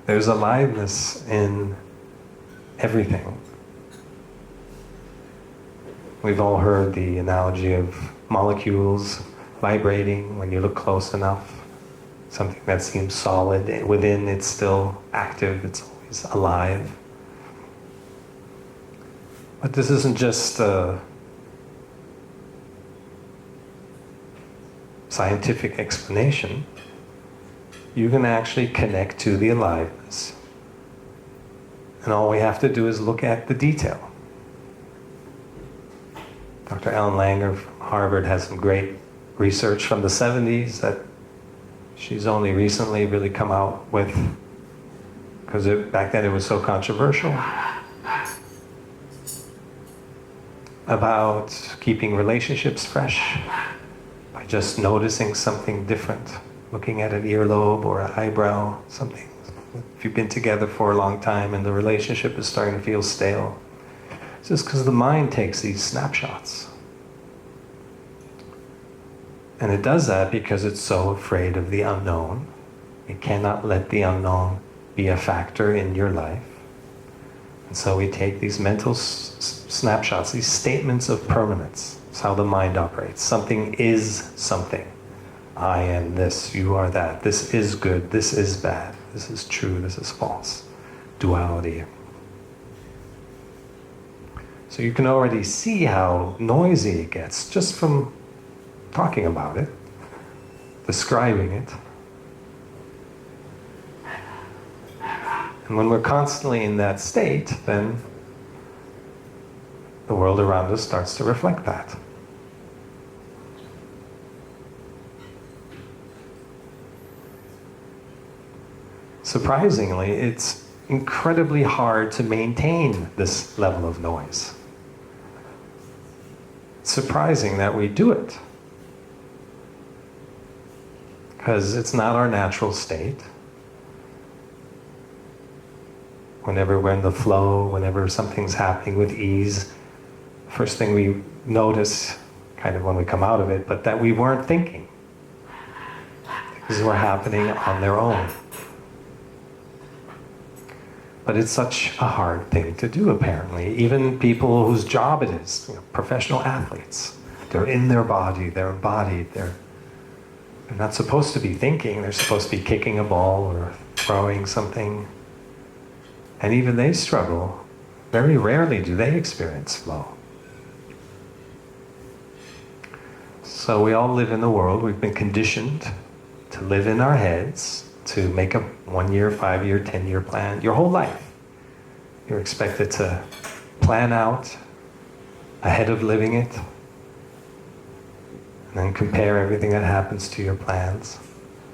There's aliveness in everything. We've all heard the analogy of molecules vibrating when you look close enough. Something that seems solid, within it's still active, it's always alive. But this isn't just a scientific explanation. You can actually connect to the aliveness. And all we have to do is look at the detail. Dr. Ellen Langer from Harvard has some great research from the 70s that she's only recently really come out with, because back then it was so controversial, about keeping relationships fresh by just noticing something different, looking at an earlobe or an eyebrow, something. If you've been together for a long time and the relationship is starting to feel stale, it's just because the mind takes these snapshots. And it does that because it's so afraid of the unknown. It cannot let the unknown be a factor in your life. And so we take these mental snapshots, these statements of permanence. It's how the mind operates. Something is something. I am this, you are that. This is good, this is bad. This is true, this is false. Duality. So you can already see how noisy it gets just from talking about it, describing it. And when we're constantly in that state, then the world around us starts to reflect that. Surprisingly, it's incredibly hard to maintain this level of noise. It's surprising that we do it, because it's not our natural state. Whenever we're in the flow, whenever something's happening with ease, first thing we notice, kind of when we come out of it, but that we weren't thinking. Things were happening on their own. But it's such a hard thing to do, apparently. Even people whose job it is, professional athletes, they're in their body, they're embodied, they're not supposed to be thinking, they're supposed to be kicking a ball or throwing something. And even they struggle. Very rarely do they experience flow. So we all live in the world. We've been conditioned to live in our heads, to make a 1-year, 5-year, 10-year plan. Your whole life, you're expected to plan out ahead of living it, and then compare everything that happens to your plans.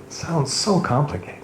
It sounds so complicated.